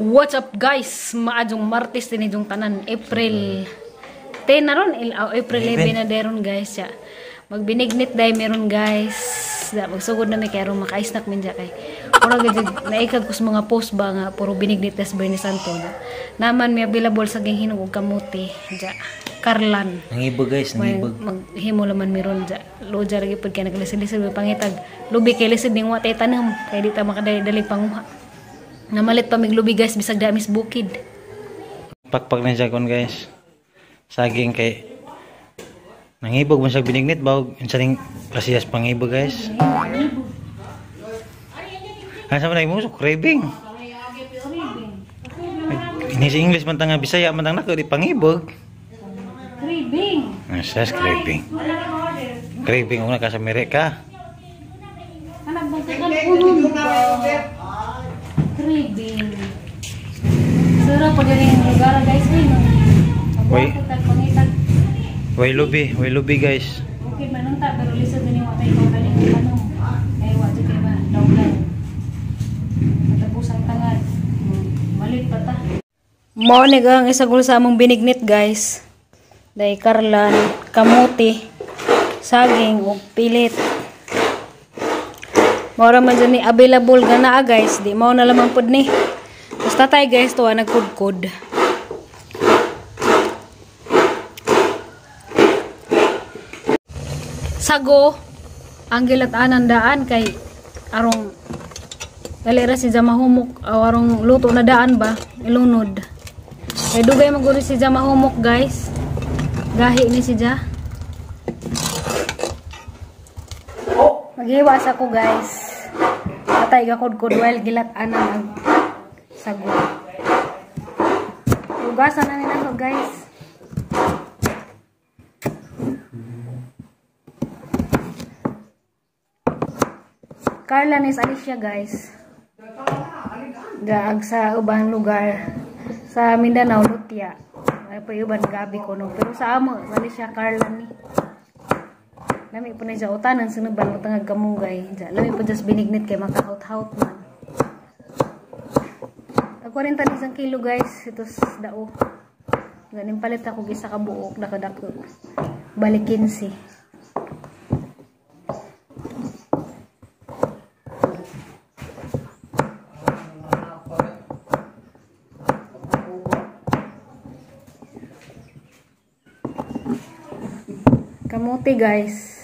What's up guys? Maadjong Martes din idong tanan April 10 na ron, April 11 na deron guys ya. Magbinignit day meron guys. Magsugod na may kaya ron maka-snack min dya kay. Ora gid naikag ko sa mga post ba nga puro binignit tas Bernie Santo. Naman may available sa ginghinog og kamote dya. Karlan. Nangibog guys, nangibog. Maghimo laman meron dya. Loja ra gyud kay naglisid-lisid pangitag. Lubi kay lisid ning wa tay tanam kay di ta makadali panguha. Namalit pa miglubi guys bisag damis bukid. Pakpak na siya kon guys. Saging kay nangibog man siya binignit bawg insaning klasiyas pangibog guys. Asa man nagmusok craving. Ini si English man tanga Bisaya man tang nako di pangibog. Craving. Asas craving. Craving una ka sa Amerika. Anak bangkakan unong craving. Sarap pa din yung lugar guys Way lubi guys. Okay man ta pero lisod din yung watay ko galing ano. Ay wa jud kay ba dawlan. Matapos ang tangad. Malit pa ta. Mao ni gang isagol sa among binignit guys. Day karlan, kamote, saging ug pilit. Mora man dyan ni available ga naa guys. Di mao na lamang pod ni. Basta tayo guys tuwa nagkudkod. Sago ang gilat-anan daan kay arong dalira si Jamahumok arong luto na daan ba ilunod. Kay dugay maguri si Jamahumok guys. Gahi ni si Ja. Maghiwas ako guys. Patay gakod-kod while gilat-anan ang sago. Ugasan na nila to guys. Carla is Alicia guys. Gaag sa ubang lugar. Sa Mindanao, Lutia. Ay pa uban gabi ko no. Pero sa amo, Alicia Carla ni. Lami po na siya utanan sinuban mo tangag kamunggay. Lami po just binignit kay makahaut-haut man. 40 isang kilo guys. Ito dao. Ganin palit ako gisa ka buok. Nakadako. Balik 15. Kamote guys.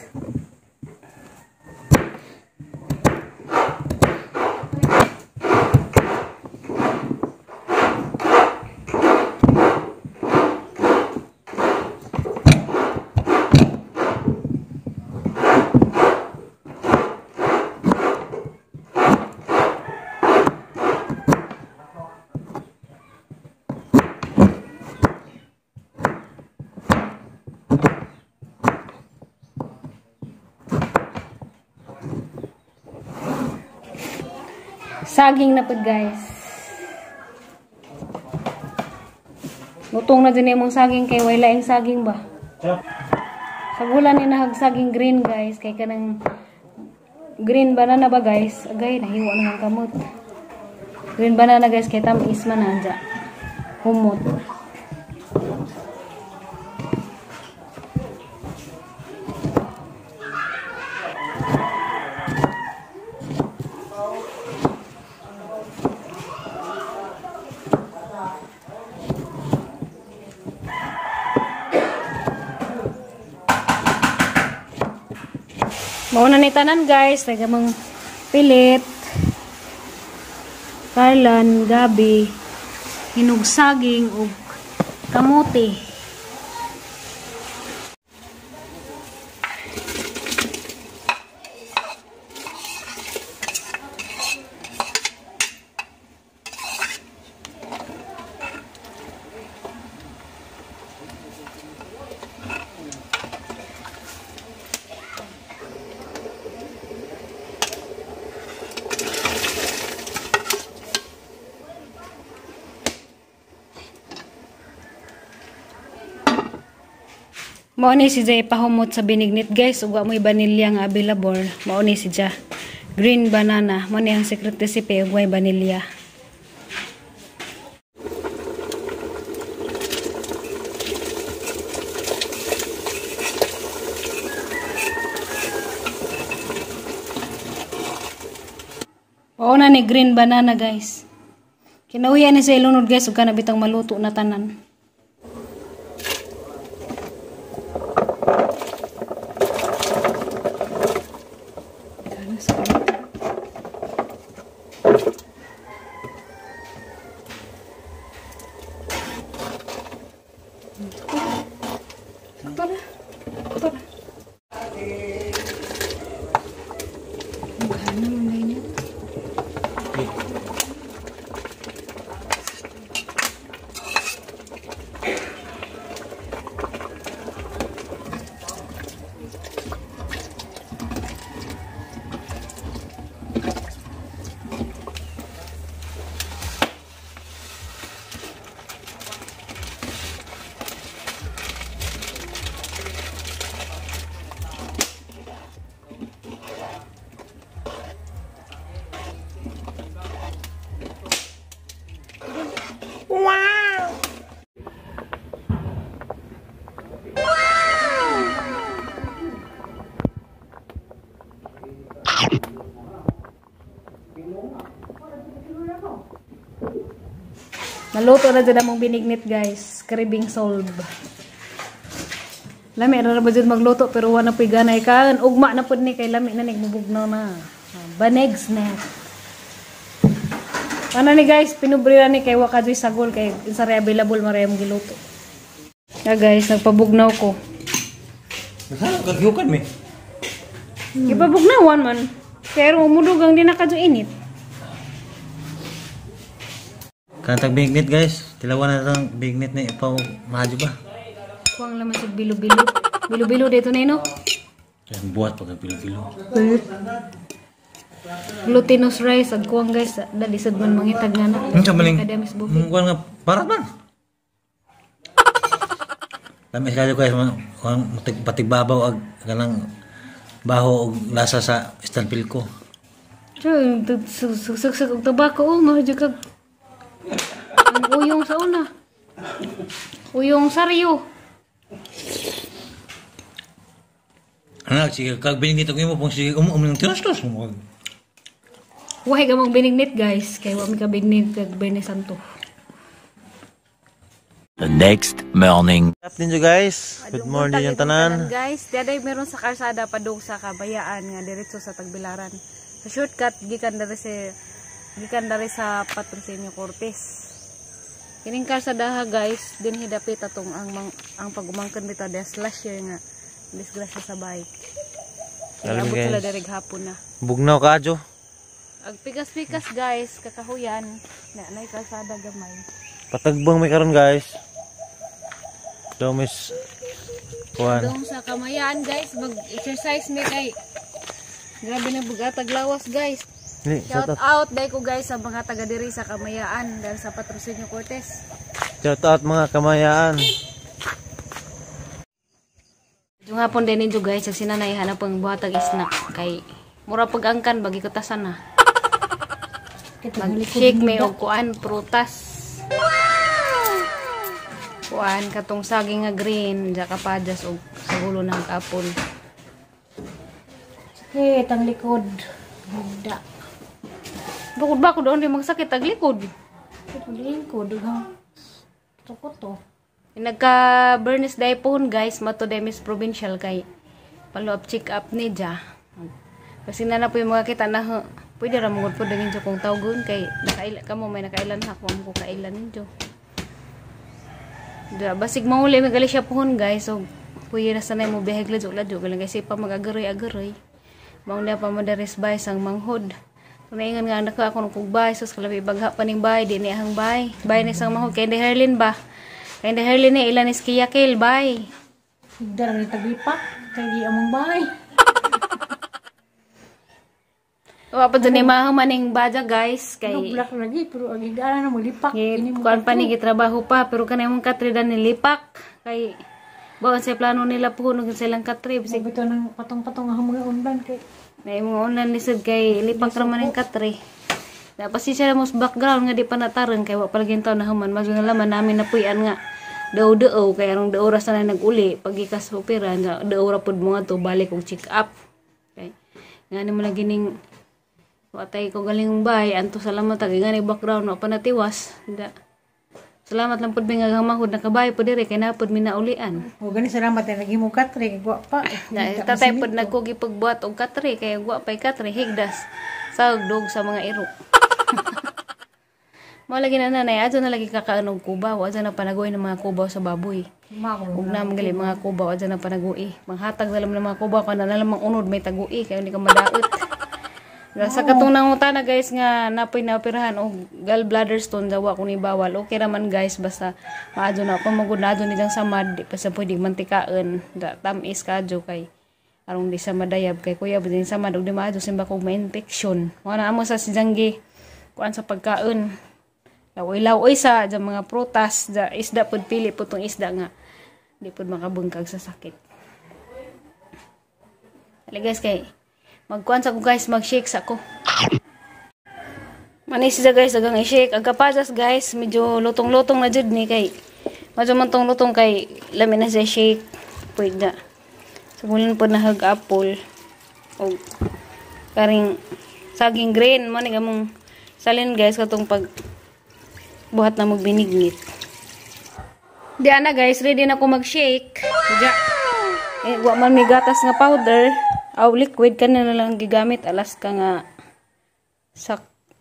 Saging na po guys. Lutong na din yung saging kay wala yung saging ba? Sagulan ni nahag saging green guys. Kay kanang green banana ba guys? Agay, nahiwa na ng kamot. Green banana guys. Kay tamis man na dyan. Humot. Mauna ni tanan guys, tagamang pilit, karlan, gabi, hinog saging ug kamote. Mao ni si Jay pahumot sa binignit guys, ug wa mo'y vanilya nga available. Mao ni si Jay. Green banana, mo ni ang secret recipe ug way vanilya. Oo na ni green banana guys. Kinauyan ni sa ilunod guys ug kana bitang maluto na tanan. Para. Magana mo na niya. Maluto na dyan among binignit guys. Karibing solve. Lami na ba dyan magluto pero wala po'y ganay kan. Ugma na po ni kay lami na nagmubugnaw na. Banegs na. Ano ni guys, pinubri na ni kay wakadoy sagol kay insari available marayang giluto. Guys, nagpabugnaw ko. Nasaan kagyukan mi? Ipabugnawan man. Pero umudugang din na kadyo init. Kantag bignit guys. Tilawan na itong bignit na ipaw mahadyo ba? Kuwang laman sa bilo-bilo. Bilo-bilo dito na no? Yan buhat pag bilo-bilo. Glutinous rice. Ag kuwang guys. Dalisad man mangitag nga na. Ang kamaling. Kadamis buffet. Kuwan nga para man. Lamis kayo guys. Patigbabaw ag kanang baho og lasa sa stanpil ko. Sugsug og tabako. Oh, mahadyo kag ang uyong sa una. Uyong saryo. Anak, sige, kag binignit ako mo pong sige, ng tinastos mo. Huwag ka mong binignit guys. Kaya huwag ka binignit kag Bene Santo. The next morning. Up din guys. Good morning yung tanan. Guys, diaday meron sa kalsada padung sa Kabayaan nga diretso sa Tagbilaran. Sa shortcut gikan dari sa Patrocinio Cortez. Kining kalsada guys, din hidapit atong ang pagumangkan dito des last year nga disgrasya sa bike. Kaya abot sila dari hapon na. Bugnaw kadyo. Ag pigas-pigas guys, kakahuyan na nay kalsada gamay. Patagbang may karon guys. Domis kuan. Dong sa Kamayan guys, mag-exercise mi kay. Grabe na bugatag lawas guys. Shout out dahil ko guys sa mga taga diri sa Kamayaan dahil sa Patrocinio Cortez. Shout out mga Kamayaan. Yung hapon din ninyo guys, sa sinanay hanap ang buhatag snack kay mura pag-angkan bagi ko tasan na. Mag-shake may og kuan prutas. Kuan katong saging nga green, jaka padas og sagulo ng kapon. Sakit ang likod. Buda. Bakod ba ko doon rin magsakit ang likod? Likod, ha? Tukot to. Nagka-Bernice Daipon guys, Matodemis Provincial kay follow-up check-up ni Ja. Kasi na po yung mga kita na pwede ramungod po dagin jo kung tawgon kay nakailan ka mo, may nakailan ha kung ko kailan ninyo. Ja, basig mauli magali siya pohon guys, so pwede na sanay mo bihag ladyo galang kasi pa mag-agaroy. Maong na pa madaris bay sang manghod. Kumaingan nga anak ko ako nung bay, sus kalabi bagha pa ning bay, di ni ahang bay. Bay ni sang manghod, kay di Herlin ba? Kay di Herlin ni ilan is kiyakil, bay. Higdar ni taglipak, kay di among bahay. Wapa dun ni maning baja guys, kay Black lagi, pero ang higdara na mo lipak. kuan pa ni gitrabaho pa, pero kanay mong katridan ni lipak. Kay Bawon sa plano nila puhunog silang katrib. Sige ito ng patong-patong ang mga unban kay. May mga unan lisod kay lipak raman ng katri. Dapat siya mos background nga di pa natarang kay wa palaging taon na human. Mas nalaman namin na puyan nga. Daw-daw kay arong daw oras na nag-uli. Pagikas opera, daw ora pud mo nga to balik og check up. Okay. Nga ni mo na gining watay ko galing bay. Anto salamat kay gani background wa pa natiwas. Da. Salamat lang pud nga gamahod nakabay pud dire kay napud minaulian. O gani salamat na nagimo katri kay wa pa. Tatay pud nagkugi pagbuhat og katri kay wa pay katri higdas sa dog sa mga iro. Mo lagi na nanay adto na lagi kakaanog kubaw adto na panagoy ng mga kubaw sa baboy. Ug na mga mga kubaw adto na panagoy. Manghatag dalam ng mga kubaw kana na lamang unod may tagui kay hindi ka madaot. Sa katong nangutana guys nga napoy na operahan og gallbladder stone daw ko ni bawal. Okay raman guys basta maadto na pamagud na adto nidang samad di pa sa pwedeng mantikaon. Da tamis kadyo kay arong di sa madayab kay kuya din samad og di maadto simba kog ma-infection. Wala amo sa sijanggi kuan sa pagkaon. Lawoy-lawoy sa mga prutas, da isda pud pili pud tong isda nga di pud makabungkag sa sakit. Dali guys kay magkuan sa ko guys, mag-shake sa ko. Manis siya guys, agang i-shake. Ang kapadas guys, medyo lutong-lutong na jud ni kay. Medyo mantong lutong kay lamin na siya shake. Pwede na. Sabulan po na hag apple. O karing saging green. Mo ni gamong salin guys katong pag buhat na magbinignit. Di ana guys, ready na ko mag-shake. Diya. Wa man may gatas nga powder. Aw liquid ka na lang gigamit alas ka nga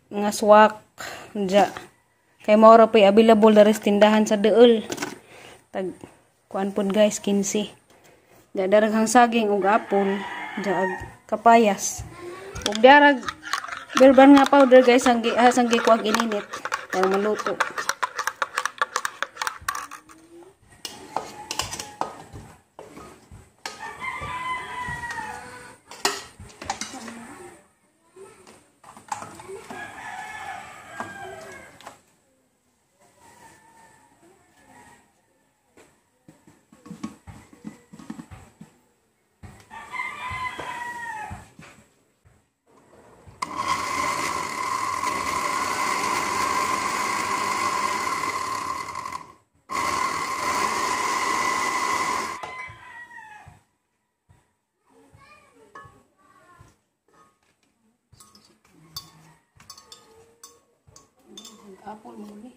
nga swak dya kay maura pa available na res tindahan sa deul tag kuan pud guys 15 dya daraghang saging ug apple dya kapayas ug darag berban nga powder guys sang gikuag ininit kay maluto. Apple muli.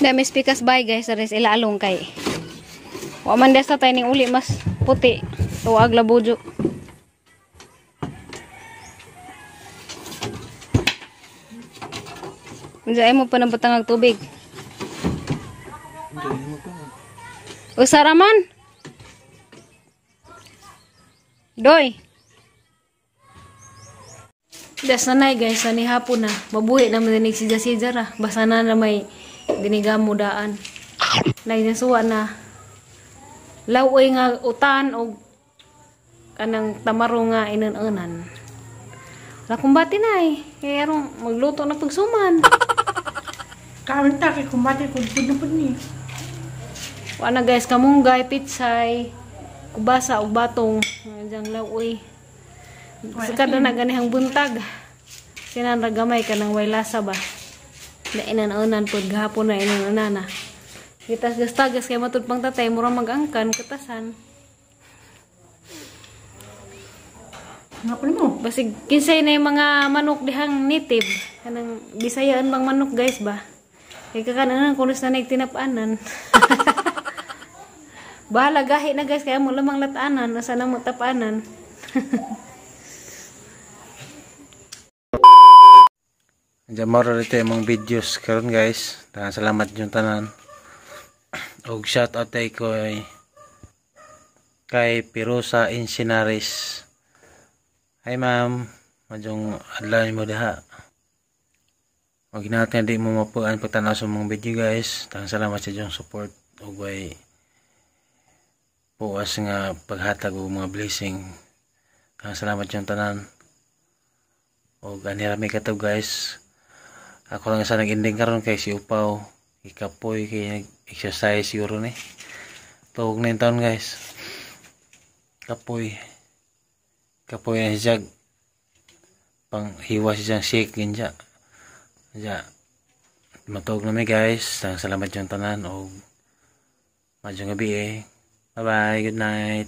Dami spikas bay guys, ares ilalong kay. Wa man desa tay ning uli mas puti. Tuwag labujo. Unsa mo pa nang patangag tubig? Usara man. Doy. Das na guys, ani hapon na. Mabuhi na madinig si Jasijara. Basta na may dinigam mudaan. Naginasuwa na. Lawoy nga utan o kanang tamaro nga inunan. Wala kumbati na eh. Kaya arong magluto na pagsuman. Karon ta kay kumbati kung pud ni. Wala na guys, kamunggay, pitsay, kubasa o batong. Diyan laoy. Sakad na ganihang buntag. Sinan ragamay ka ng way lasa ba. Nainan-unan po, gahapon na inan-unana. Gitas-gastagas kay matud pang tatay, murang mag-angkan, katasan. Nga pa mo. Basig, kinsay na yung mga manok dihang native. Kanang bisayaan bang manok guys ba? Kaya kakanan kunis na nagtinapaanan. Bahala gahi na guys, kaya mo lamang latanan, nasa na mo tapanan. Diyan maro rito yung mga videos karon guys. Salamat yung tanan. Og shout out tay ko kay Pirosa Insinaris. Hi ma'am, majong adlaw mo diha. Og natin di mo mapuan pagtanaw sa mga video guys. Salamat sa inyong support og way puwas nga paghatag og mga blessing. Salamat yung tanan. Og anirami kato guys. Ako lang sa nag-ending karon kay si Upaw, ikapoy kay nag-exercise siguro ni. Tuog na yung taon guys. Kapoy na siya pang hiwa siya shake ginja. Ja. Matog na mi guys. Salamat yung tanan o madyong gabi eh. Bye bye, good night.